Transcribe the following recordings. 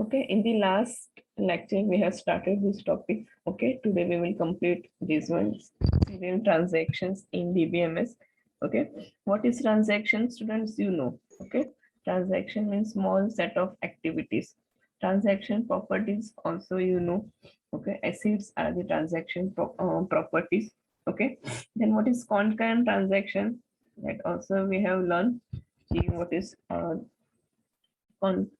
Okay, in the last lecture, we have started this topic. Okay, today we will complete these ones, serial transactions in DBMS. Okay, what is transaction, students? You know. Okay, transaction means small set of activities. Transaction properties also you know. Okay, assets are the transaction properties. Okay, then what is concurrent transaction? That also we have learned. See what is con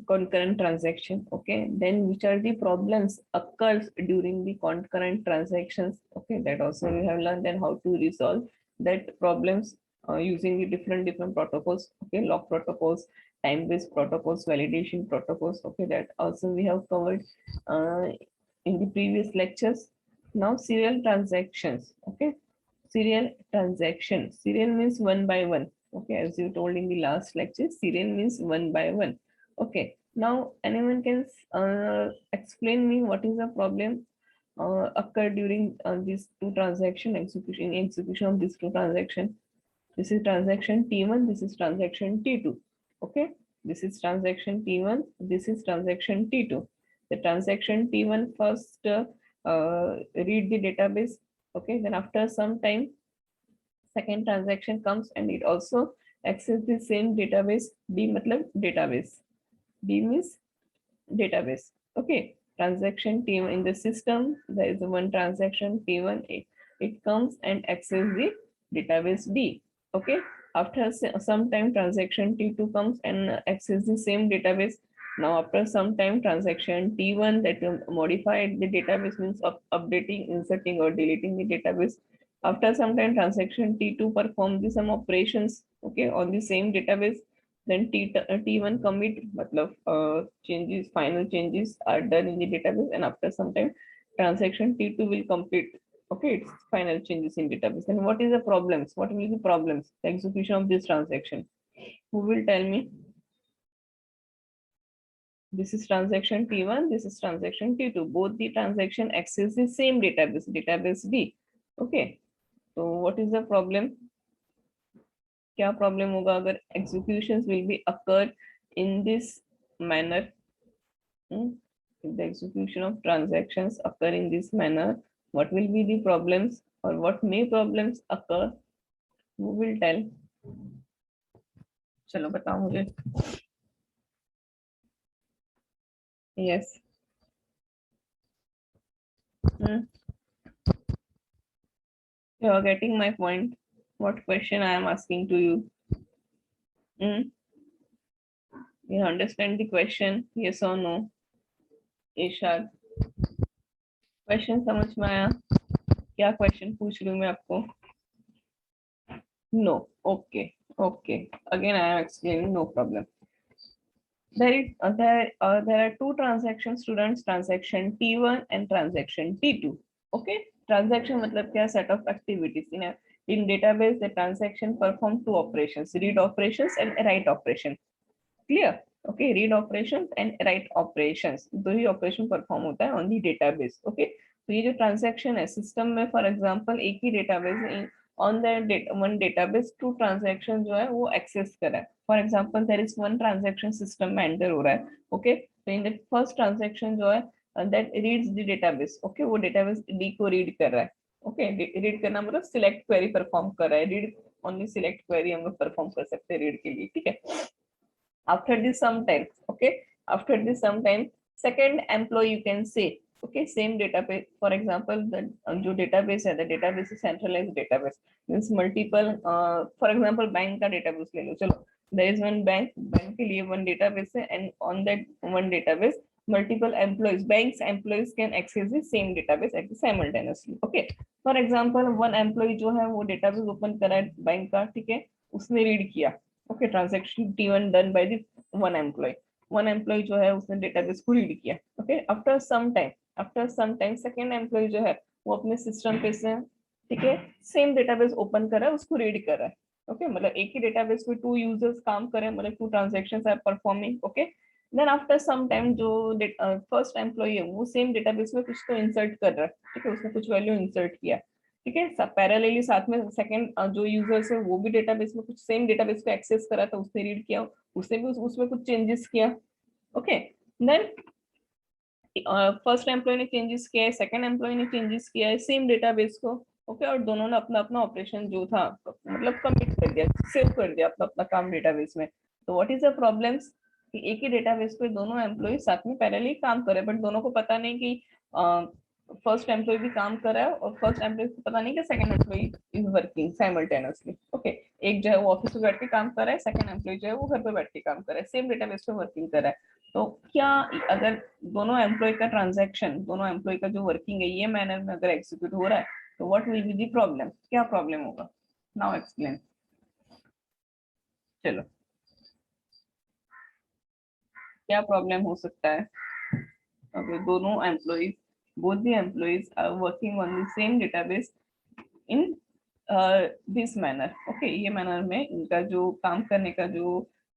concurrent transaction. Okay, then which are the problems occurs during the concurrent transactions? Okay, that also we have learned, and how to resolve that problems using the different protocols. Okay, lock protocols, time-based protocols, validation protocols. Okay, that also we have covered uh, in the previous lectures. Now serial transactions. Okay, serial transaction. Serial means one by one. Okay, as you told in the last lecture, serial means one by one. Okay, now anyone can explain me what is the problem occur during these two transaction execution of these two transaction. This is transaction T1, this is transaction T2. Okay, this is transaction T1, this is transaction T2. The transaction T1 first read the database. Okay, then after some time second transaction comes and it also access the same database. D matlab database. D means database. Okay, transaction T1 in the system, there is one transaction T1. It comes and access the database D. Okay, after some time transaction T2 comes and access the same database. Now after some time transaction T1 that will modify the database means of updating, inserting or deleting the database. After some time transaction T2 perform the some operations, okay, on the same database. Then T1 commit matlab changes, final changes are done in the database, and after some time transaction T2 will complete, okay, its final changes in database. And what is the problems? What will be the problems? The execution of this transaction. Who will tell me? This is transaction T1, this is transaction T2. Both the transaction access the same database, database D. Okay. So what is the problem? क्या problem होगा अगर executions will be occur in this manner? If the execution of transactions occur in this manner, what will be the problems or what may problems occur? Who will tell? चलो बताओ मुझे. Yes. You are getting my point. What question I am asking to you? You understand the question? Yes or no? Irshad, question समझ में आया? क्या question पूछ रही हूँ मैं आपको? No. Okay. Okay. Again, I am explaining. No problem. There are two transactions, students. Transaction T1 and transaction T2. Okay. Transaction मतलब क्या? Set of activities in database. The transaction perform two operations: read operations and write operation. Clear? Okay. Read operations and write operations. दो ही operation perform होता है on the database. Okay. तो ये जो transaction है system में, for example, एक ही database on the one database two transaction जो है वो access करा है. For example, there is one transaction system में enter हो रहा है. Okay. So in the first transaction जो है that reads the database. Okay. वो database D को read कर रहा है. Okay. read करना मतलब select query perform कर रहा है. read only select query हम लोग perform कर सकते हैं read के लिए. ठीक है. After this some time, okay, after this some time second employee you can say, okay, same database. For example, the जो database है, the database is centralized database, means multiple for example bank का database ले लो. चलो, there is one bank के लिए one database है, and on that one database multiple employees, banks employees can access the same database at simultaneously. Okay, for example, one employee जो है वो database open करा है बैंक का, ठीक है, उसने read किया. Okay, transaction T1 done by the one employee जो है उसने डेटाबेस को रीड किया. Okay, after some time second employee जो है वो अपने सिस्टम पे से, ठीक है, सेम डेटाबेस ओपन कर रहा है, उसको रीड कर रहा है. ओके, मतलब एक ही डेटाबेस पे टू यूजर्स काम कर रहे हैं, मतलब two transactions are performing. Okay, then after some time जो फर्स्ट एम्प्लॉय है वो सेम डेटाबेस में कुछ तो इंसर्ट कर रहा है. ठीक है, उसने कुछ वैल्यू इंसर्ट किया. ठीक है, पैरेलली साथ में सेकंड जो यूजर्स है वो भी डेटाबेस में कुछ सेम डेटाबेस को एक्सेस करा था, उसने रीड किया, उसने भी उसमें कुछ चेंजेस किया. ओके, देन फर्स्ट एम्प्लॉय ने चेंजेस किया है, सेकंड एम्प्लॉय ने चेंजेस किया है सेम डेटाबेस को, ओके, और दोनों ने अपना अपना ऑपरेशन जो था मतलब कमिट कर दिया, सेव कर दिया अपना अपना काम डेटाबेस में। तो व्हाट इज द प्रॉब्लम्स कि एक ही डेटाबेस पे दोनों एम्प्लॉय साथ में पैरेलली काम कर रहे हैं, बट दोनों को पता नहीं कि फर्स्ट एम्प्लॉय भी काम कर रहा है और फर्स्ट एम्प्लॉय को पता नहीं कि second employee is working simultaneously, okay. एक जो है वो ऑफिस में बैठ के काम कर रहा है, सेकंड एम्प्लॉय जो है वो घर पे बैठ के काम कर रहा है, सेम डेटाबेस पे वर्किंग कर रहा है। तो क्या अगर दोनों एम्प्लॉय का ट्रांजैक्शन, दोनों एम्प्लॉय का जो वर्किंग है ये मैनर में अगर एग्जीक्यूट हो रहा है, तो what will be the problem, क्या प्रॉब्लम होगा, नाउ एक्सप्लेन। चलो, क्या प्रॉब्लम हो सकता है अगर दोनों employees, both the employees are working on the same database in this manner, okay, ये मैनर में इनका जो काम करने का जो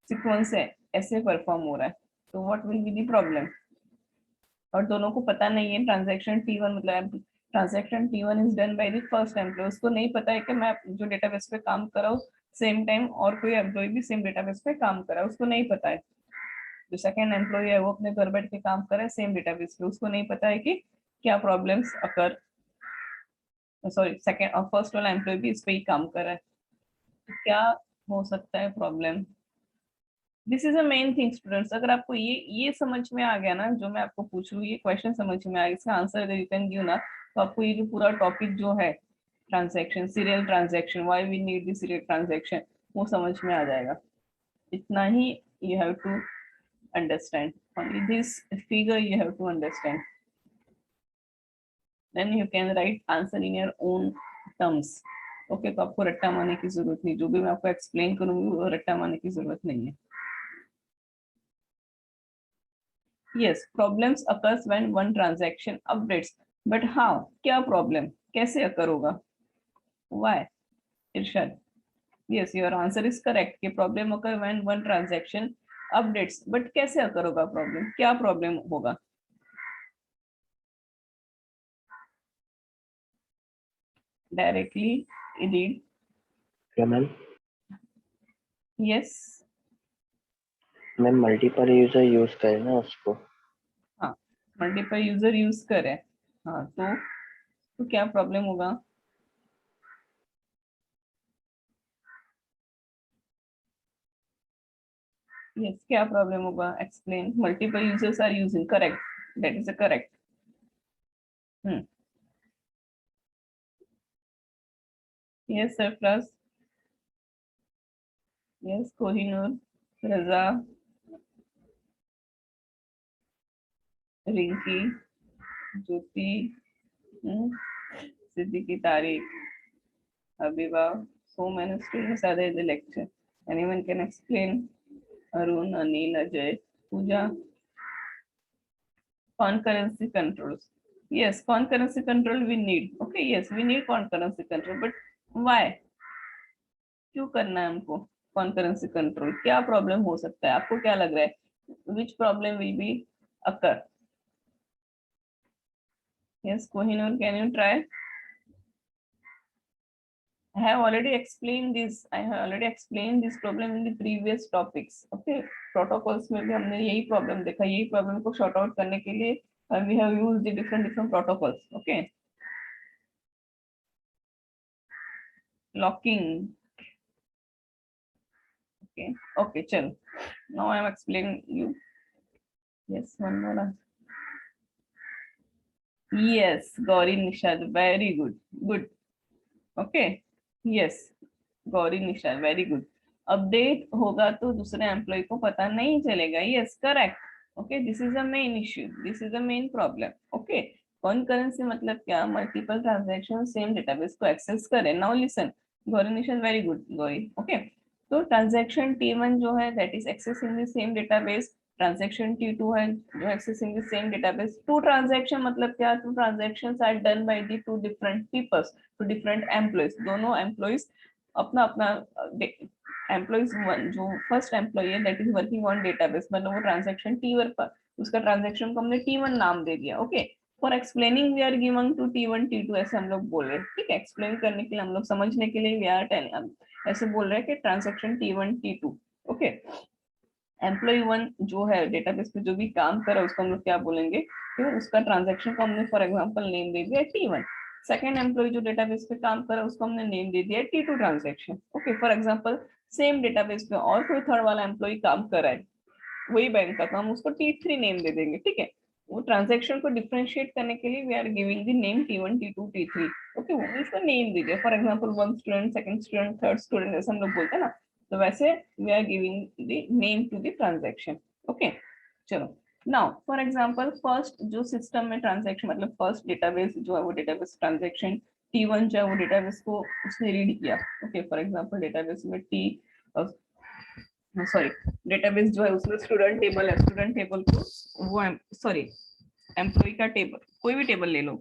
सीक्वेंस है ऐसे परफॉर्म हो रहा है, तो what will be the problem. और दोनों को पता नहीं है ट्रांजैक्शन T1 मतलब transaction T1 is done by the first employee, उसको नहीं पता है कि मैं जो डेटाबेस पे काम कर रहा हूँ सेम टाइम और कोई एम्प्लॉय भी सेम डेटाबेस पे काम कर रहा है, उसको नहीं पता है। जो सेकंड एम्प्लॉय है वो अपने घर बैठ के काम कर रहा है सेम डेटाबेस पे, उसको नहीं पता है कि क्या प्रॉब्लम्स अकर, सॉरी सेकंड और फर्स्ट वाला एम्प्लॉय भी इस पे ही काम कर रहा है, तो क्या हो सकता है problem. This is a main thing students, अगर आपको ये समझ में आ गया ना, जो मैं आपको पूछ रही हूँ ये क्वेश्चन समझ में आ गया, इसका आंसर अगर यू कैन गिव ना, तो आपको ये जो पूरा टॉपिक जो है transaction, serial transaction, why we need the serial transaction, वो समझ में आ जाएगा। इतना ही you have to understand, only this figure you have to understand, then you can write answer in your own terms, okay। तो आपको रट्टा मारने की जरूरत नहीं, जो भी मैं आपको एक्सप्लेन करूंगी वो रट्टा मारने की जरूरत नहीं है। yes, problems occurs when one transaction updates, but how, क्या प्रॉब्लम कैसे अकर होगा, why, Irshad. yes, your answer is correct कि problem occur when one transaction updates, but कैसे अकर होगा प्रॉब्लम, क्या प्रॉब्लम होगा। Directly read, ma'am yes, ma'am multiple user use करें ना उसको, हाँ मल्टीपल यूजर यूज करें, हाँ तो क्या प्रॉब्लम होगा। यस, क्या प्रॉब्लम होगा, explain. Multiple users are using, correct, that is a correct. Yes Sarfaraz, yes Kohinoor, Raza, Rinki, Jyoti, Siddiqui, Tariq, Habiba, so many students are there in the lecture, anyone can explain, Arun, Anil, Ajay, Pooja, concurrency controls, yes, concurrency control we need, okay, yes, we need concurrency control, but why, क्यों करना है हमको concurrency control, क्या problem हो सकता है, आपको क्या लग रहा है, which problem will be occur. Yes Kohinoor, can you try. I have already explained this. I have already explained this problem in the previous topics. Okay, protocols में भी हमने यही प्रॉब्लम देखा, यही प्रॉब्लम को सॉर्ट आउट करने के लिए we have used the different protocols. Okay, locking. Okay, चलो, now I am explaining you. Yes, one more. Yes, Gauri Nishad, very good, good. Okay, yes, Gauri Nisha, very good. Update होगा तो दूसरे employ को पता नहीं चलेगा, yes correct, okay, this is a main issue, this is a main problem, okay. Concurrency मतलब क्या, multiple transaction same database को एक्सेस करें। Now listen, Gauri Nisha, very good Gauri, okay. तो ट्रांजैक्शन T1 जो है that is accessing the same database, transaction T2 है जो accessing the same database. Two transaction मतलब क्या, two transactions are done by the two different peoples, two different employees, दोनों employees अपना अपना एम्प्लॉयज, जो फर्स्ट एम्प्लॉय है that is working on database, मतलब वो ट्रांजैक्शन T1 पर, उसका ट्रांजैक्शन को हमने T1 नाम दे दिया, okay. For explaining we are giving to T1 T2 ऐसे हम लोग बोल रहे हैं, ठीक है, एक्सप्लेन करने के लिए हम लोग, समझने के लिए वी आर टेलिंग, ऐसे बोल रहे हैं कि transaction T1 T2, okay. Employ 1 जो है डेटाबेस पे जो भी काम कर रहा है उसको हम लोग क्या बोलेंगे, ठीक है, उसका ट्रांजैक्शन को हमने फॉर एग्जांपल नेम दे दिया T1। सेकंड एम्प्लॉय जो डेटाबेस पे काम कर रहा है उसको हमने नेम दे दिया T2 transaction. Okay, for example same database पे और कोई थर्ड वाला एम्प्लॉय काम कर रहा है वही बैंक का, तो हम उसको T3 नेम दे देंगे, ठीक है। वो ट्रांजैक्शन को डिफरेंशिएट करने के लिए we are giving the name T1 T2 T3। Okay, वो इसको नेम दीजिए, for example one student, second student, third student, ऐसा हम लोग बोलते हैं ना, तो वैसे we are giving the name to the transaction. Okay, चलो नाउ फॉर एग्जांपल फर्स्ट जो सिस्टम में ट्रांजैक्शन मतलब फर्स्ट डेटाबेस जो है वो डेटाबेस ट्रांजैक्शन T1 जो है वो डेटाबेस को उसने रीड किया। ओके, फॉर एग्जांपल डेटाबेस में सॉरी डेटाबेस जो है उसमें स्टूडेंट टेबल है, स्टूडेंट टेबल को वो सॉरी एम्प्लॉय का टेबल, कोई भी टेबल ले लो,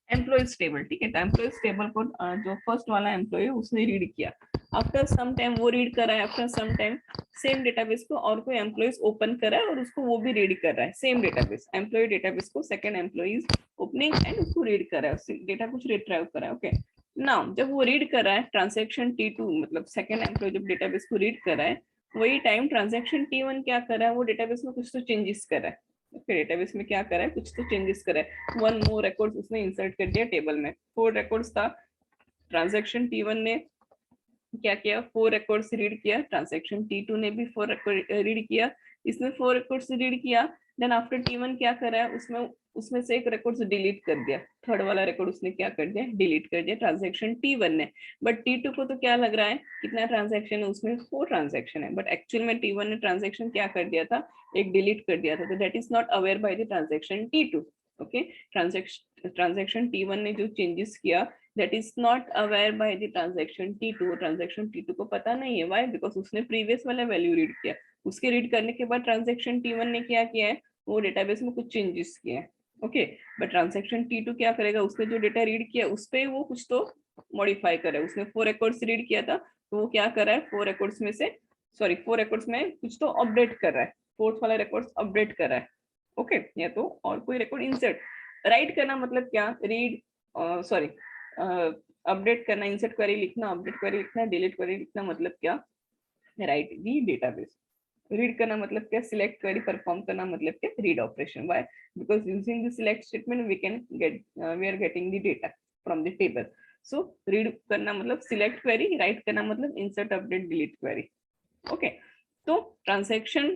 एम्प्लॉयज टेबल, ठीक है। तो एम्प्लॉयज टेबल को जो फर्स्ट वाला एम्प्लॉय है उसने रीड किया। आफ्टर सम टाइम वो रीड कर रहा है, after some time same database को और कोई एम्प्लॉयज ओपन कर रहा है और उसको वो भी रीड कर रहा है, सेम डेटाबेस एम्प्लॉय डेटाबेस को सेकंड एम्प्लॉयज ओपनिंग एंड उसको रीड कर रहा है, डेटा कुछ रिट्राइव कर रहा है। ओके, नाउ जब वो रीड कर रहा है ट्रांजैक्शन T2 मतलब सेकंड एम्प्लॉय जब डेटाबेस को रीड कर रहा है वही टाइम ट्रांजैक्शन T1 क्या कर रहा है, वो डेटाबेस में कुछ तो चेंजेस कर रहा है। ओके, डेटाबेस में क्या कर रहा है, कुछ तो चेंजेस कर रहा है। वन मोर रिकॉर्ड्स उसने इंसर्ट कर दिया टेबल में, 4 रिकॉर्ड्स था, ट्रांजैक्शन T1 ने क्या किया, 4 रिकॉर्ड्स रीड किया, ट्रांजैक्शन T2 ने भी 4 रिकॉर्ड रीड किया, इसने 4 रिकॉर्ड्स रीड किया। देन आफ्टर T1 क्या कर रहा है, उसमें से एक रिकॉर्ड डिलीट कर दिया, थर्ड वाला रिकॉर्ड उसने क्या कर दिया, डिलीट कर दिया ट्रांजैक्शन T1 ने। बट T2 को तो क्या लग रहा है कितना ट्रांजैक्शन है उसमें, 4 ट्रांजैक्शन है, बट एक्चुअल में T1 ने ट्रांजैक्शन क्या कर दिया था, एक डिलीट कर दिया था, तो that is not aware bye the transaction T2। Okay, transaction T1 ने जो चेंजेस किया that is not aware by the transaction T2, transaction T2 को पता नहीं है, why, because उसने प्रीवियस वाला वैल्यू रीड किया, उसके रीड करने के बाद ट्रांजैक्शन T1 ने क्या किया है, वो डेटाबेस में कुछ चेंजेस किए हैं। ओके, बट ट्रांजैक्शन T2 क्या करेगा, उसने जो डेटा रीड किया उस पर वो कुछ तो मॉडिफाई करे, उसने 4 रिकॉर्ड्स रीड किया था तो वो क्या कर रहा है, 4 रिकॉर्ड्स में से सॉरी 4 रिकॉर्ड्स में कुछ तो अपडेट कर रहा है, फोर्थ वाला रिकॉर्ड्स अपडेट कर रहा है। ओके, या तो और कोई रिकॉर्ड इंसर्ट राइट करना मतलब क्या, रीड सॉरी अपडेट करना, इंसर्ट क्वेरी लिखना, अपडेट क्वेरी लिखना, डिलीट क्वेरी लिखना, मतलब क्या, राइट दी डेटाबेस। रीड करना मतलब क्या, सिलेक्ट क्वेरी परफॉर्म करना मतलब क्या, read operation. Why, because using the select statement we can get we are getting the data from the table. So read करना मतलब सिलेक्ट क्वेरी, राइट करना मतलब insert update delete query. Okay, तो transaction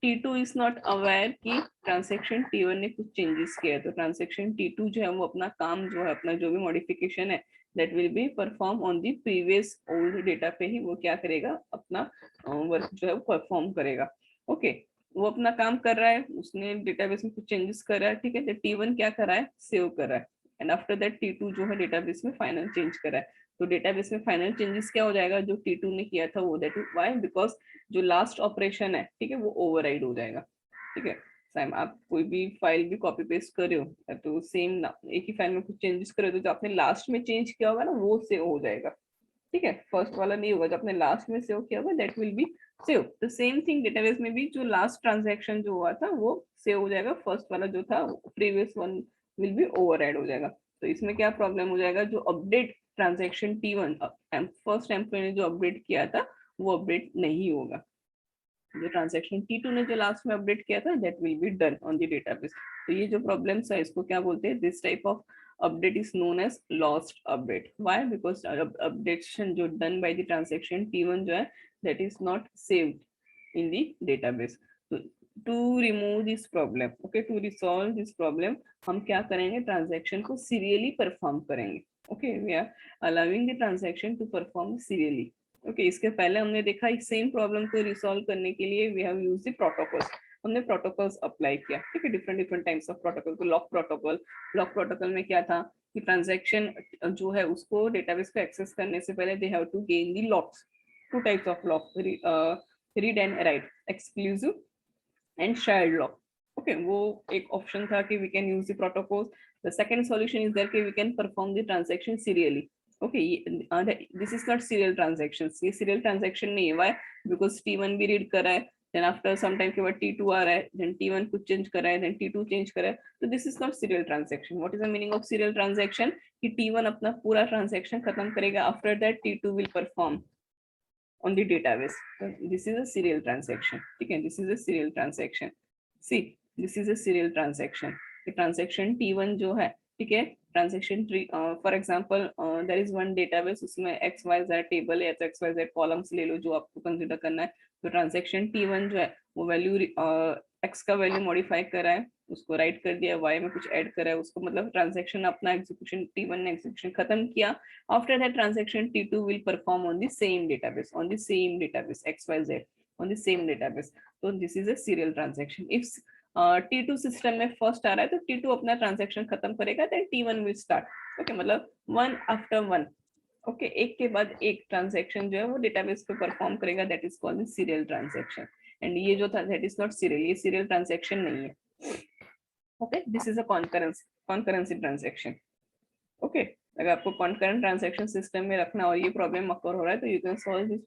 T2 is not aware कि transaction T1 ने कुछ changes किया है, तो ट्रांजैक्शन T2 जो है वो अपना काम जो है, अपना जो भी मॉडिफिकेशन है that will be perform on the previous old data पे ही वो क्या करेगा, अपना वर्क जो है वो परफॉर्म करेगा। ओके, वो अपना काम कर रहा है, उसने डेटाबेस में कुछ चेंजेस कर रहा है, ठीक है, तो T1 क्या कर रहा है, सेव कर रहा है, एंड आफ्टर दैट T2 जो है डेटाबेस में फाइनल चेंज कर रहा है, तो डेटाबेस में फाइनल चेंजेस क्या हो जाएगा, जो T2 ने किया था वो, दैट इज व्हाई, बिकॉज जो लास्ट ऑपरेशन है, ठीक है, वो ओवरराइड हो जाएगा। ठीक है, सेम आप कोई भी फाइल भी कॉपी पेस्ट कर रहे हो तो सेम एक ही फाइल में कुछ चेंजेस कर रहे हो तो जो आपने लास्ट में चेंज किया होगा ना वो सेव हो जाएगा। ठीक है, फर्स्ट वाला नहीं होगा, जो आपने लास्ट में सेव किया होगा दैट विल बी सेव। तो सेम थिंग डेटाबेस में भी जो लास्ट ट्रांजैक्शन जो हुआ था वो सेव हो जाएगा, फर्स्ट वाला जो था previous one will be override हो जाएगा। तो इसमें क्या प्रॉब्लम हो जाएगा, जो update transaction T1 first employ ने जो अपडेट किया था वो अपडेट नहीं होगा, जो ट्रांजैक्शन T2 ने जो लास्ट में अपडेट किया था that will be done on the database. तो ये जो प्रॉब्लम्स है इसको क्या बोलते हैं, this type of update is known as lost update. Why, because updation जो done by the transaction T1 जो है that is not saved in the database. To remove this problem, okay, to resolve this problem हम क्या करेंगे, transaction को serially perform करेंगे। ओके, we are allowing the transaction to perform serially. Okay, इसके पहले हमने देखा इस सेम प्रॉब्लम को रिसॉल्व करने के लिए we have used the protocols, हमने प्रोटोकॉल्स अप्लाई किया। ठीक है, different different types of protocol. तो लॉक प्रोटोकॉल में क्या था कि ट्रांजैक्शन जो है उसको डेटाबेस को एक्सेस करने से पहले they have to gain the locks, two types of lock, read and write, exclusive and shared lock. Okay, वो एक ऑप्शन था कि we can use the protocols. The second solution is that कि we can perform the transaction serially. Okay, this is not serial transactions, ये serial transaction नहीं है। Why, because T1 भी read कर रहा है, देन आफ्टर सम टाइम के बाद T2 आ रहा है, देन T1 कुछ चेंज कर रहा है, देन T2 चेंज कर रहा है, तो this is not serial transaction. What is the meaning of serial transaction, कि T1 अपना पूरा ट्रांजैक्शन खत्म करेगा, after that T2 will perform on the database. So this is a serial transaction. Okay, this is a serial transaction. See, this is a serial transaction. The transaction T1 जो है, ठीक है, transaction tree, for example, there is one database, उसमें XYZ table है, XYZ columns ले लो जो आपको consider करना है. तो ट्रांजेक्शन T1 जो है वो वैल्यू X का वैल्यू मॉडिफाई करा है, उसको राइट कर दिया, Y में कुछ ऐड करा है, उसको मतलब ट्रांजेक्शन अपना एग्जीक्यूशन T1 ने एग्जीक्यूशन खत्म किया. After that transaction T2 will perform on the same database, XYZ, on the same database. So this is a serial transaction. If T2 system में फर्स्ट आ रहा है तो T2 अपना ट्रांजेक्शन खत्म करेगा, then T1 will start. Okay, मतलब one after one. Okay, एक के बाद एक ट्रांजेक्शन जो है वो डेटाबेस पे परफॉर्म करेगा, that is called serial transaction. And ये जो था दैट इज नॉट सीरियल, ये सीरियल ट्रांजेक्शन नहीं है. Okay, this is a concurrency transaction. Okay, अगर आपको कॉन्करेंट ट्रांजेक्शन सिस्टम में रखना और ये प्रॉब्लम अकर हो रहा है तो you can solve this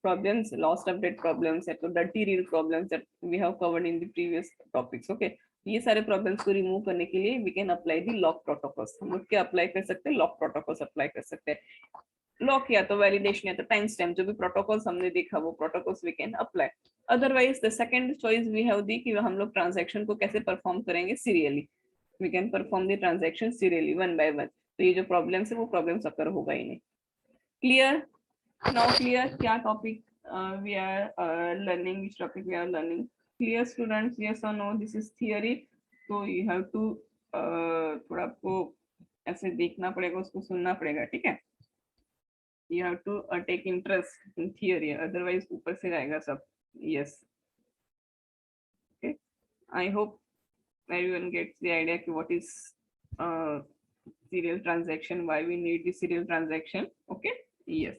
problems, lost update problems, या तो dirty read problems that we have covered in the previous topics. Okay, ये सारे प्रॉब्लम्स को रिमूव करने के लिए we can apply the lock protocols. हम लोग क्या अप्लाई कर सकते हैं? लॉक प्रोटोकॉल्स अप्लाई कर सकते हैं. लॉक या तो वैलिडेशन या तो टाइम स्टैम्प, जो भी प्रोटोकॉल्स हमने देखा वो protocols we can apply. Otherwise the second choice we have दी कि हम लोग ट्रांजैक्शन को कैसे परफॉर्म करेंगे? Serially. We can perform the transaction serially one by one. तो ये जो प्रॉब्लम्स है वो प्रॉब्लम्स अकर होगा ही नहीं. क्लियर? Now clear क्या topic we are learning, which topic we are learning? Clear students, yes or no? This is theory, so you have to थोड़ा आपको ऐसे देखना पड़ेगा, उसको सुनना पड़ेगा, ठीक है? You have to take interest in theory, otherwise ऊपर से जाएगा सब. Yes. Okay, I hope everyone gets the idea कि what is serial transaction, why we need the serial transaction. Okay, yes.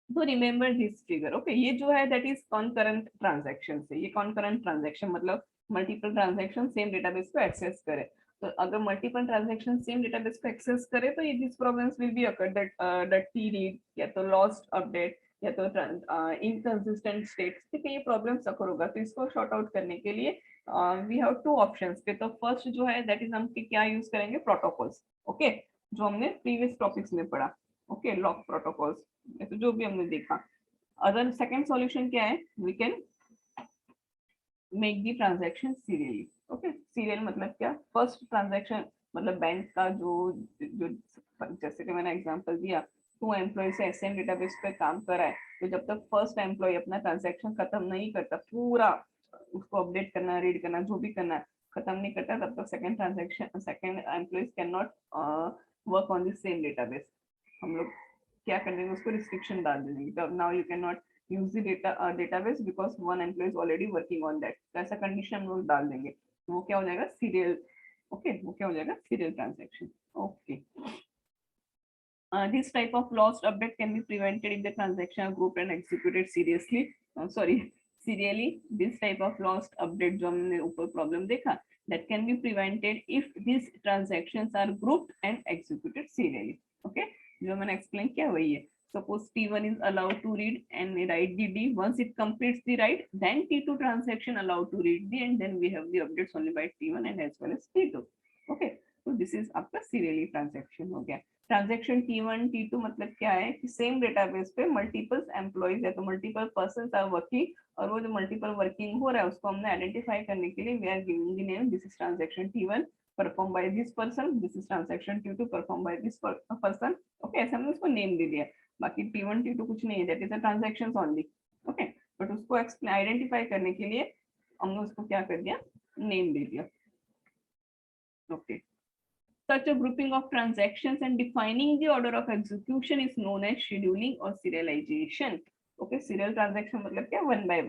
तो रिमेम्बर दिस फिगर. ओके, ये जो है that is concurrent transaction से. ये कॉन्करेंट ट्रांजैक्शन मतलब मल्टीपल ट्रांजैक्शन सेम डेटाबेस को access करे. तो अगर मल्टीपल ट्रांजैक्शन सेम डेटाबेस को एक्सेस करे तो ये this problems will be occur, that T read या तो लॉस्ट अपडेट या तो इनकंसिस्टेंट स्टेट्स, ठीक है, ये प्रॉब्लम्स अकर होगा. तो इसको शॉर्ट आउट करने के लिए वी हैव टू ऑप्शंस पे. तो फर्स्ट जो है दैट इज हम क्या यूज करेंगे? प्रोटोकॉल्स. ओके, जो हमने प्रीवियस टॉपिक्स में पढ़ा. ओके, लॉक प्रोटोकॉल्स, तो जो भी हमने देखा. अदर सेकंड सॉल्यूशन क्या है? We can make the transaction serially. Okay, serial मतलब क्या? फर्स्ट ट्रांजैक्शन मतलब बैंक का जो जैसे कि मैंने एग्जांपल दिया, 2 एम्प्लॉय से एसएम डेटाबेस पे काम कर रहा है, तो जब तक फर्स्ट एम्प्लॉय अपना ट्रांजैक्शन खत्म नहीं करता, पूरा उसको अपडेट करना, रीड करना, जो भी करना खत्म नहीं करता, तब तक second employee can not work on the same database. हम लोग क्या कर देंगे? उसको रिस्ट्रिक्शन डाल देंगे. तो now you can not use the database because one employee is already working on that. तो ऐसा कंडीशन हम लोग डाल देंगे. तो वो क्या हो जाएगा? सीरियल. ओके, वो क्या हो जाएगा? Serial transaction. Okay, this type of lost update can be prevented if the transaction are grouped and executed serially. This type of lost update जो हमने ऊपर प्रॉब्लम देखा, that can be prevented if these transactions are grouped and executed serially. Okay, जो मैंने explain किया वही है. Suppose T1 is allowed to read and write the D. Once it completes the write, then T2 transaction allowed to read the, and then we have the updates only by T1 and as well as T2. Okay, so this is आपका serially transaction हो गया. Transaction T1 T2 मतलब क्या है कि same database पे multiple employees या तो मल्टीपल पर्सन आर वर्किंग, और वो जो मल्टीपल वर्किंग हो रहा है उसको हमने आइडेंटिफाई करने के लिए we are giving the name. This is transaction T1 perform by this person, this is transaction T2 perform by this person. Okay, ऐसे हमने उसको नेम दे दिया. बाकी T1 T2 कुछ नहीं है, that is a transactions only. Okay, but उसको identify करने के लिए हमने उसको क्या कर दिया? नेम दे दिया. Okay, such a grouping of transactions and defining the order of execution is known as scheduling or serialization. Okay, serial transaction मतलब क्या? वन बाय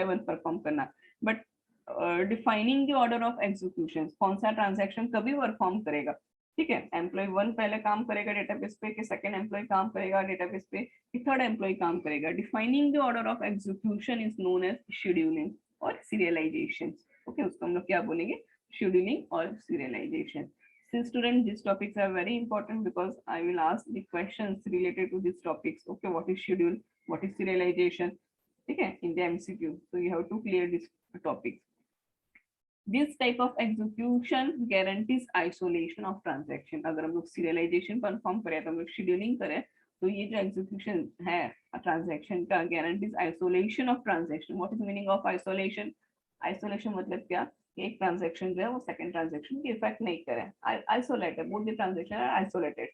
वन परफॉर्म करना. But defining the order of execution, कौन सा transaction कभी perform करेगा, ठीक है? Employ 1 पहले काम करेगा डेटाबेस पे, कि सेकंड एम्प्लॉय काम करेगा डेटाबेस पे, कि थर्ड एम्प्लॉय काम करेगा. Defining the order of execution is known as scheduling और सीरियलाइजेशन. ओके, उसको हम लोग क्या बोलेंगे? शेड्यूलिंग और serialization. Since students, these topics are very important because I will ask the questions related to these topics. Okay, what is schedule? What is serialization? Okay, in the MCQ. So you have to clear this topic. This type of execution guarantees isolation of transaction. अगर हम लोग serialization perform करें तो हम लोग scheduling करें तो ये जो एग्जीक्यूशन है ट्रांजैक्शन का guarantees isolation of transaction. What is meaning of isolation? Isolation मतलब क्या? एक ट्रांजैक्शन जो है वो सेकंड ट्रांजैक्शन की इफेक्ट नहीं करे, isolated, both the transaction are isolated,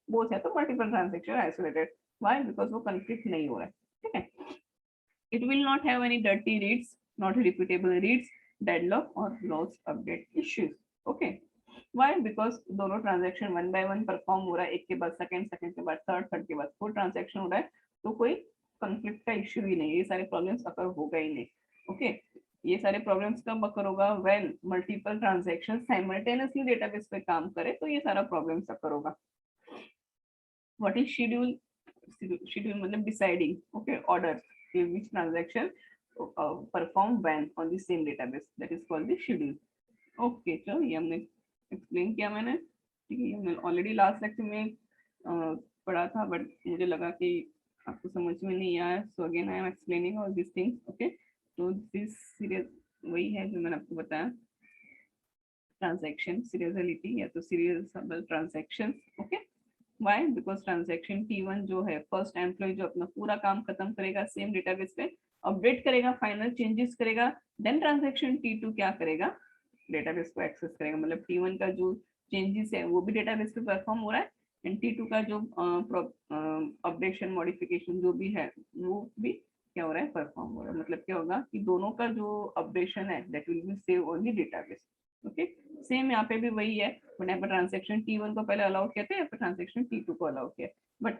both है तो multiple transaction isolated. Why? Because वो कंफ्लिक्ट नहीं हो रहा है, ठीक है। It will not have any dirty reads, not repeatable reads, deadlock और loss update issues, okay. Why? Because दोनों transaction one by one perform हो रहा है, एक के बाद सेकंड, सेकंड के बाद थर्ड, थर्ड के बाद फोर्थ ट्रांजैक्शन हो रहा है, तो कोई कंफ्लिक्ट का इश्यू ही नहीं, ये सारे प्रॉब्लम्स अकर होगा ही नहीं, ओके। ये सारे प्रॉब्लम्स कब अकर होगा? When multiple transaction simultaneously database पे काम करे, तो ये सारा प्रॉब्लम्स अकर होगा। What is schedule? शेड्यूल मतलब deciding, okay, order which transaction perform when on the same database, that is called the schedule, okay। चलो ये हमने एक्सप्लेन किया मैंने, ठीक है। ये हमने ऑलरेडी लास्ट लेक्चर में पढ़ा था, बट मुझे लगा कि आपको समझ में नहीं आया, so again I am explaining all this things, okay. तो दिस सीरियल वही है जो मैंने आपको बताया, ट्रांजैक्शन सीरियलिटी या तो serial transaction, okay. Why? Because transaction T1 जो है फर्स्ट एम्प्लॉय जो अपना पूरा काम खत्म करेगा सेम डेटाबेस पे, अपडेट करेगा, फाइनल चेंजेस करेगा, देन ट्रांजैक्शन T2 क्या करेगा? डेटाबेस को एक्सेस करेगा। मतलब T1 का जो चेंजेस है वो भी डेटाबेस पे परफॉर्म हो रहा है, एंड T2 का जो अपडेशन मॉडिफिकेशन जो भी है वो भी क्या हो रहा है? परफॉर्म हो रहा है। मतलब क्या होगा कि दोनों का जो अपडेशन है that will B save on the database, okay. Same यहाँ पे भी वही है, बट यहाँ पर ट्रांजेक्शन T1 को पहले अलाउ किया था, यहाँ पर ट्रांजेक्शन T2 को अलाउ किया, बट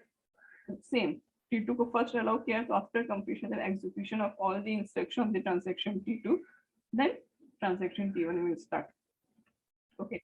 सेम T2 को फर्स्ट अलाउ किया, तो after completion and execution of all the instruction of the transaction T2, then transaction T1 will start, okay।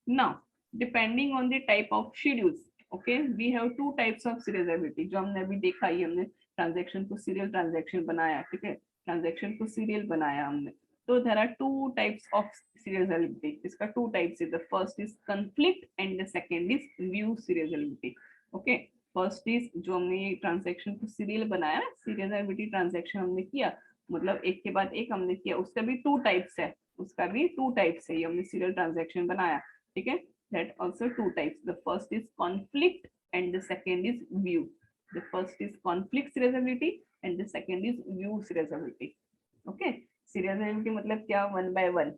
Now depending on the type of schedules, okay, we have two types of serializability, जो हमने अभी देखा ही, हमने transaction को serial transaction बनाया, ठीक है, transaction को सीरियल बनाया हमने, तो there are two types of serializability, इसका two types है, the first is conflict and the second is view serializability, okay। First is जो हमने ये ट्रांजेक्शन को सीरियल बनाया, सीरियलिटी ट्रांजेक्शन हमने किया, मतलब एक के बाद एक हमने किया, उसका भी टू टाइप्स है, उसका भी टू टाइप्स है, ये हमने सीरियल ट्रांजेक्शन बनाया, ठीक है। That also two types, the first is conflict and the second is view. The first is conflict seriality and the second is view seriality, okay. Seriality मतलब क्या? One by one,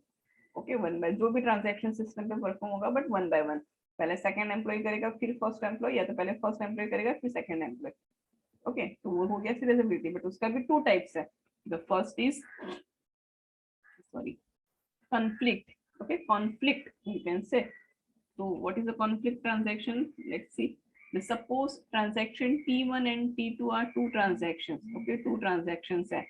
okay, one by, जो भी transaction system पे perform होगा but one by one, पहले second employ करेगा फिर first employ, या तो पहले फर्स्ट एम्प्लॉय करेगा फिर सेकंड एम्प्लॉय, ओके। तो वो हो गया सीरियलिटी, बट उसका भी टू टाइप्स है। The first is sorry conflict, okay, conflict you can say। so what is a conflict transaction? Let's see, the suppose transaction T1 and T2 are two transactions, okay, two transactions है,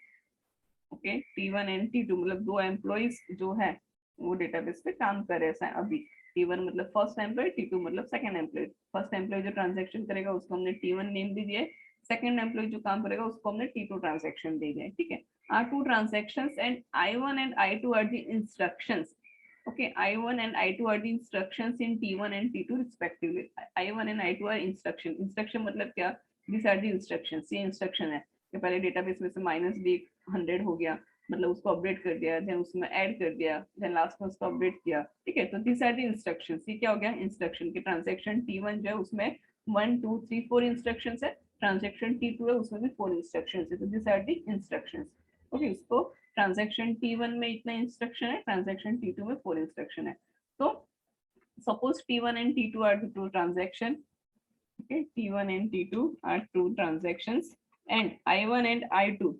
okay, T1 and T2 मतलब दो employees जो है वो database पे काम कर रहे हैं अभी। T1 मतलब फर्स्ट एम्प्लॉय, T2 मतलब सेकंड एम्प्लॉय। फर्स्ट एम्प्लॉय जो ट्रांजैक्शन करेगा उसको हमने T1 नेम दे दिया है, सेकंड एम्प्लॉय जो काम करेगा उसको हमने T2 ट्रांजैक्शन दे दिया है, ठीक है। Are two transactions and I1 and I2 are the instructions, okay, I1 and I2 are the instructions in T1 and T2 respectively। I1 and I2 are instruction, instruction मतलब क्या? these are the instructions, ये instruction है कि पहले database में से minus D 100 हो गया, मतलब उसको अपडेट कर दिया, देन उसमें ऐड कर दिया, देन लास्ट में उसको अपडेट किया, ठीक है। तो दिस आर द इंस्ट्रक्शंस, ये क्या हो गया? इंस्ट्रक्शन के ट्रांजैक्शन T1 जो है उसमें 1 2 3 4 इंस्ट्रक्शंस है, ट्रांजैक्शन T2 है उसमें भी 4 इंस्ट्रक्शंस है, तो this are the instructions, okay. इसको ट्रांजैक्शन T1 में इतना इंस्ट्रक्शन है, ट्रांजैक्शन T2 में 4 इंस्ट्रक्शन है। तो suppose T1 and T2 are the two transaction, okay, T1 and T2 are two transactions, and I1 and I2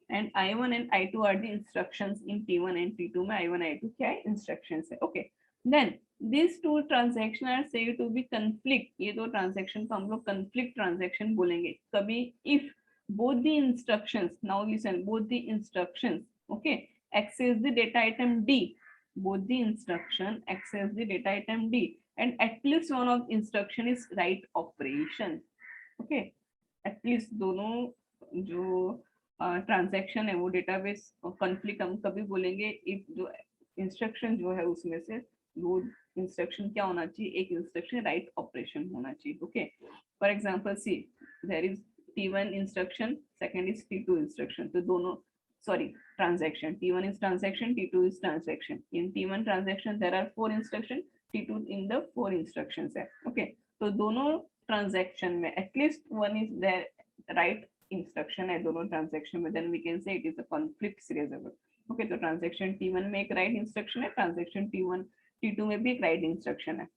and I1 and I2 are the instructions in T1 and T2 में I1 I2 क्या है? instructions है, okay। then these two transaction are said to be conflict, ये दो transaction को हम लोग conflict transaction बोलेंगे कभी if both the instructions, now listen, both the instructions, okay, access the data item D, both the instruction access the data item D and at least one of instruction is write operation, okay। at least दोनों जो transaction है वो database conflict हम कभी बोलेंगे if जो instruction जो है उसमें से वो इंस्ट्रक्शन क्या होना चाहिए? एक इंस्ट्रक्शन राइट ऑपरेशन होना चाहिए, okay. For example see there is T1 instruction, second is T2 instruction, तो दोनों sorry transaction T1 is transaction, T2 is transaction। in T1 transaction there are 4 instruction, T2 in the 4 instructions है, okay. तो दोनों transaction में at least one is there write instruction है दोनों transaction में, then we can say it is a conflict serializable. Okay, तो transaction T1 में एक राइट इंस्ट्रक्शन है, ट्रांजैक्शन T2 में भी एक राइट इंस्ट्रक्शन है।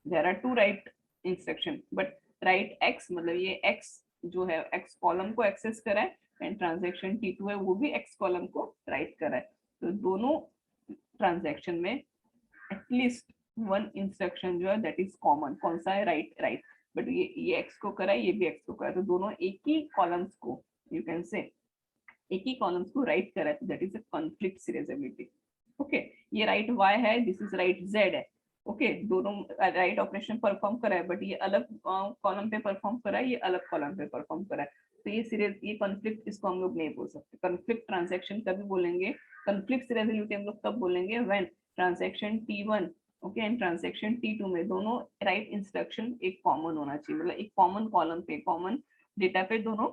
There are two write instruction, but write x मतलब ये x जो है x कॉलम को एक्सेस करा है, एंड ट्रांजैक्शन T2 है वो भी x कॉलम को राइट करा है। तो दोनों ट्रांजैक्शन में एटलीस्ट वन इंस्ट्रक्शन जो है दैट इज कॉमन। कौन सा है? Right right. बट ये x को करा है, ये भी x को करा है, तो दोनों एक ही कॉलम्स को यू कैन से एक ही कॉलम्स को राइट करा है, that is a conflict serializability. Okay, ये राइट y है, दिस इज राइट z है। ओके, दोनों राइट ऑपरेशन परफॉर्म करा है, बट ये अलग कॉलम पे परफॉर्म करा है, ये अलग कॉलम पे परफॉर्म करा है, तो ये सीरियल ये कॉन्फ्लिक्ट इसको हम लोग नहीं बोल सकते। कॉन्फ्लिक्ट ट्रांजैक्शन कभी बोलेंगे, कॉन्फ्लिक्ट सीरियलाइजेबिलिटी हम लोग कब बोलेंगे? When transaction T1 okay and transaction T2 में दोनों राइट इंस्ट्रक्शन एक कॉमन होना चाहिए, मतलब एक कॉमन कॉलम पे कॉमन डेटा पे दोनों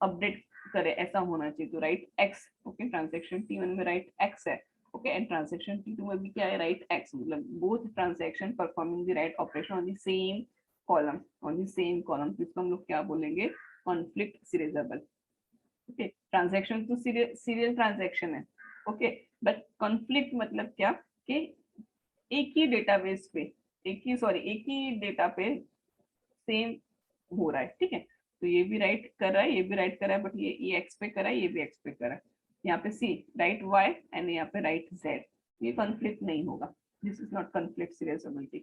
अपडेट करे, ऐसा होना चाहिए। तो right x okay, transaction T1 में राइट x है, ओके, एंड ट्रांजैक्शन T2 में भी क्या है? राइट x, मतलब both transaction performing the write operation on the same column, on the same column, जिसको हम लोग क्या बोलेंगे? Conflict serializable. ओके, ट्रांजैक्शन तो सीरियल ट्रांजैक्शन है, ओके, बट कॉन्फ्लिक्ट मतलब क्या कि एक ही डेटाबेस पे एक ही डेटा पे सेम हो रहा है, ठीक है। तो ये भी राइट कर रहा है, ये भी राइट कर रहा है, बट ये एक्स पे कर रहा है, ये भी एक्स पे कर रहा है। यहाँ पे सी राइट वाई एंड यहाँ पे राइट जेड, ये कॉन्फ्लिक्ट नहीं होगा। This is not conflict serialisability.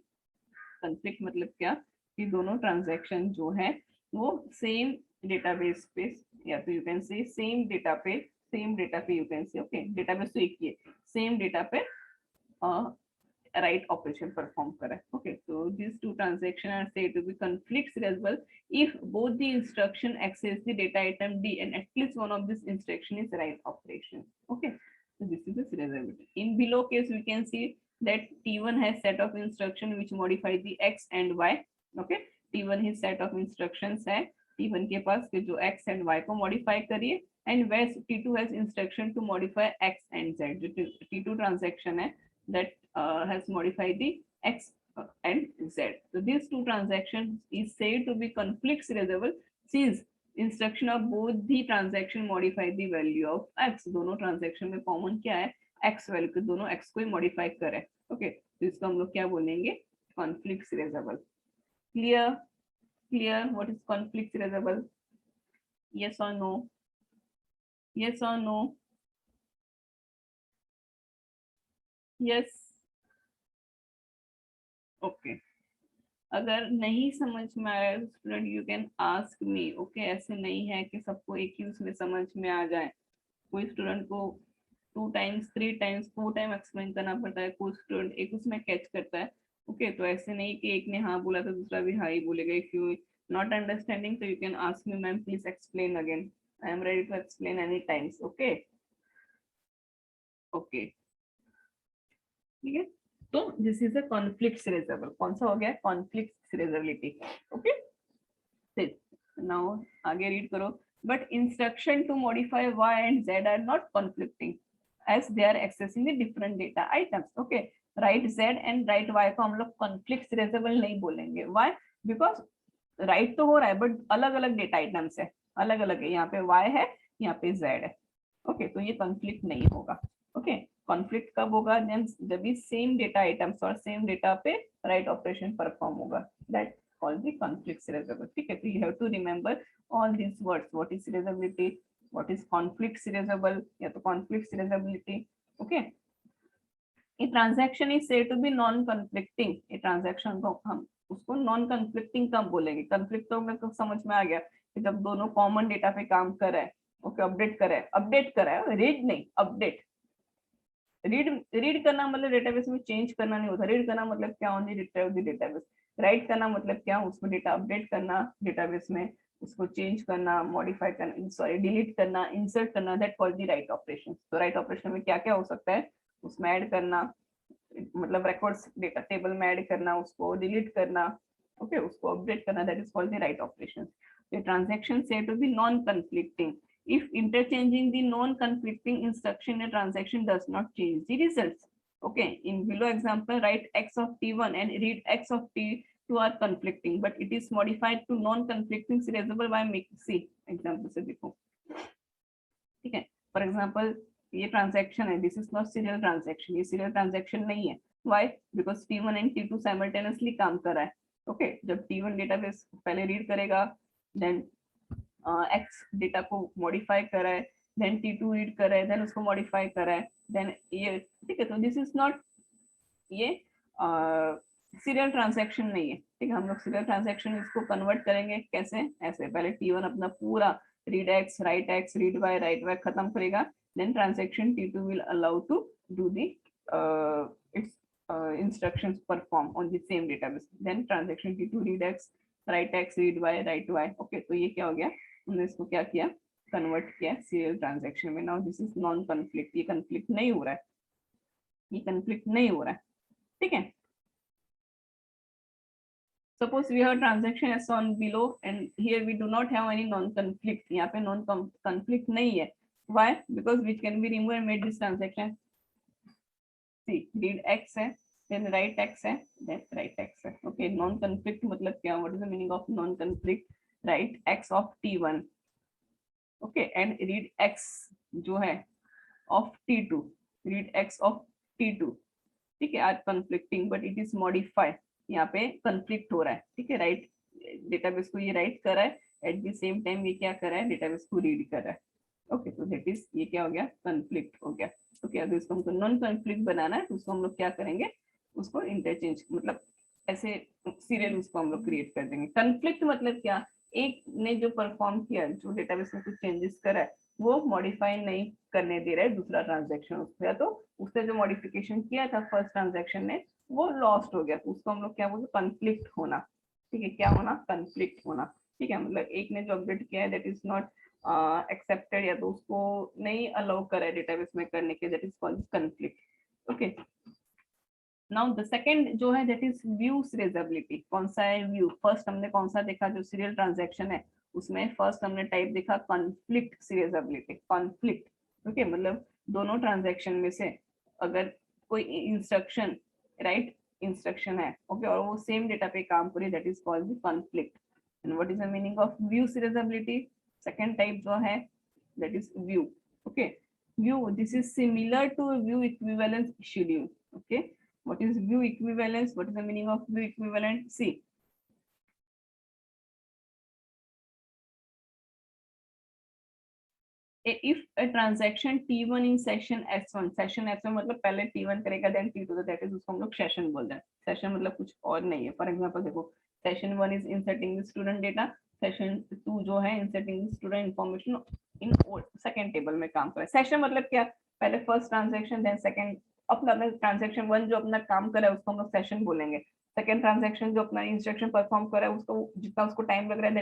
Conflict मतलब क्या कि दोनों ट्रांजैक्शन जो है वो सेम डेटाबेस पे, या तो you can say same data पे you can say okay, database तो एक ही है, सेम डेटा पे right operation perform correct. Okay, so these two transactions are said to be conflict serializable if both the instruction access the data item D and at least one of this instruction is right operation. Okay, so this is the serializability. In below case we can see that T1 has set of instruction which modify the x and y. Okay, T1 his set of instructions है, T1 के पास के जो x and y को modify करिए, and whereas T2 has instruction to modify x and z, जो T2 transaction है that has modified the x and z. So these two transactions is said to be conflict serializable since instruction of both the transaction modify the value of x. दोनों transaction में common क्या है? x value के दोनों x को ही modify करे. Okay, तो इसको हम लोग क्या बोलेंगे? Conflict serializable. Clear? Clear? What is conflict serializable? Yes or no? Yes or no? Yes. Okay. अगर नहीं समझ में आया student you can ask me, okay. ऐसे नहीं है कि सबको एक ही उसमें समझ में आ जाए, कोई स्टूडेंट को 2 टाइम्स 3 टाइम्स 4 टाइम एक्सप्लेन करना पड़ता है, कोई स्टूडेंट एक उसमें कैच करता है, ओके। तो ऐसे नहीं कि एक ने हाँ बोला तो दूसरा भी हाँ ही बोलेगा। इफ यू नॉट अंडरस्टैंडिंग तो you can ask me ma'am please explain again, I am ready to explain any times, okay okay, ठीक है। तो this is a conflict serializable. कौन सा हो गया? Conflict serializability, okay. नाउ आगे रीड करो। But instruction to modify y and z are not conflicting as they are accessing the different data items, okay। Write z and write y को हम लोग conflict serialisable नहीं बोलेंगे। why? Because right तो हो रहा है बट अलग अलग डेटा आइटम्स है, अलग अलग है, यहाँ पे y है, यहाँ पे z है, ओके। तो ये कॉन्फ्लिक्ट नहीं होगा, ओके। कॉन्फ्लिक्ट कब होगा? जब भी सेम डेटा आइटम्स और सेम डेटा पे राइट ऑपरेशन परफॉर्म होगा, that called the conflict serializable, ठीक है। तो you have to remember all these words, what is serializability, what is conflict serializable या तो कॉन्फ्लिक्ट सीरियलाइजेबिलिटी, ओके। ये transaction is said to be non conflicting, ये transaction को हम उसको नॉन कॉन्फ्लिक्टिंग कब बोलेंगे? कॉन्फ्लिक्ट तो मेरे को समझ में आ गया कि जब दोनों कॉमन डेटा पे काम कर रहा है, ओके, अपडेट कर रहा है, रीड नहीं अपडेट। रीड करना मतलब डेटाबेस में चेंज करना नहीं होता, रीड करना मतलब क्या? Only retrieve the database. Right करना मतलब क्या? उसमें डेटा अपडेट करना डेटाबेस में, उसको चेंज करना, मॉडिफाई करना, सॉरी डिलीट करना, इंसर्ट करना, that called the write operation. तो राइट ऑपरेशन में क्या क्या हो सकता है? उसमें ऐड करना, मतलब रिकॉर्ड्स डेटा टेबल में ऐड करना, उसको डिलीट करना, ओके, उसको अपडेट करना, that is called the write operation. The transaction said to be non conflicting if interchanging the non-conflicting instruction in a transaction does not change the results, okay। In below example, write x of t1 and read x of two are conflicting, but it is modified to non-conflicting serializable by making see example से देखो, ठीक है. For example ये transaction है, this is not serial transaction, ये serial transaction नहीं है. Why? Because T1 and T2 simultaneously काम कर रहा है. ओके, जब T1 डेटाबेस पहले रीड करेगा, देन X डेटा को मॉडिफाई कर रहा है, देन T2 रीड कर रहा है, देन उसको मॉडिफाई कर रहा है, देन ये, ठीक है. तो दिस इज नॉट, ये सीरियल ट्रांजैक्शन नहीं है, ठीक है. हम लोग सीरियल ट्रांजैक्शन इसको कन्वर्ट करेंगे कैसे, ऐसे पहले T1 अपना पूरा read X, write X, read Y खत्म करेगा, then transaction T2 will allow to do the its instructions perform on the same database. Then transaction T2 read X, write X, read Y, write Y. Okay, तो ये क्या हो गया, हमने इसको क्या किया, कन्वर्ट किया सीरियल ट्रांजैक्शन में. Now this is non conflict, ये कन्फ्लिक्ट नहीं हो रहा है, ये कन्फ्लिक्ट नहीं हो रहा है, ठीक है. Suppose we have transaction as on below and here we do not have any non-conflict. यहाँ पे non-conflict नहीं है. Why? Because which can be removed and made this transaction. See, read X है, then write X है, then write X है. Okay, non-conflict मतलब क्या? What is the meaning of non-conflict? Write X of T1. Okay, and read X जो है of T2. Read X of T2. ठीक है, आज conflicting but it is modified. यहाँ पे कंफ्लिक्ट हो रहा है, ठीक है. राइट डेटाबेस को ये राइट कर रहा है, एट द सेम टाइम ये क्या कर रहा है, डेटाबेस को रीड कर रहा है. ओके, तो दैट इज, ये क्या हो गया, कंफ्लिक्ट हो गया. ओके, अगर इसको हमको नॉन कंफ्लिक्ट बनाना है तो उसको हम लोग क्या करेंगे, उसको इंटरचेंज मतलब ऐसे सीरियल उसको हम लोग क्रिएट कर देंगे. कंफ्लिक्ट मतलब क्या, एक ने जो परफॉर्म किया, जो डेटाबेस में कुछ चेंजेस करा है, वो मॉडिफाई नहीं करने दे रहा है दूसरा ट्रांजैक्शन उसको, या तो उसने जो मॉडिफिकेशन किया था फर्स्ट ट्रांजैक्शन ने वो लॉस्ट हो गया, तो उसको हम लोग क्या बोलते हैं, कंफ्लिक्ट होना. ठीक है, क्या होना, कंफ्लिक्ट होना. ठीक है, मतलब एक ने जो अपडेट किया है दैट इज नॉट एक्सेप्टेड, या तो उसको नहीं अलाउ करा है डेटाबेस में करने के, that is called conflict. Okay, now the second जो है दैट इज व्यू सीरियलाइजेबिलिटी. कौन सा है व्यू? फर्स्ट हमने कौन सा देखा, जो सीरियल ट्रांजैक्शन है उसमें फर्स्ट हमने टाइप देखा कॉन्फ्लिक्ट सीरियलाइजेबिलिटी. कॉन्फ्लिक्ट, ओके, मतलब दोनों ट्रांजैक्शन में से अगर कोई इंस्ट्रक्शन, राइट इंस्ट्रक्शन है, ओके, और वो सेम डेटा पे काम करे, that is called the conflict. And what is the meaning of view serializability? Second type जो है that is view. Okay, view, this is similar to view equivalence schedule. Okay, what is view equivalence? What is the meaning of view equivalent? See, if a transaction T1 in session S1, session S1 मतलब पहले T1 करेगा then T2, तो that is उसको हम लोग session बोलते हैं. Session मतलब कुछ और नहीं है. फॉर एग्जांपल देखो, session 1 is inserting the student data, session 2 जो है inserting the student information in second table में काम कर रहा है. सेशन मतलब क्या, पहले फर्स्ट ट्रांजैक्शन देन सेकंड, अपना ट्रांजैक्शन 1 जो अपना काम कर रहा है उसको हम लोग सेशन बोलेंगे. सेकंड ट्रांजैक्शन जो अपना इंस्ट्रक्शन परफॉर्म कर रहा है उसको जितना उसको टाइम लग रहा है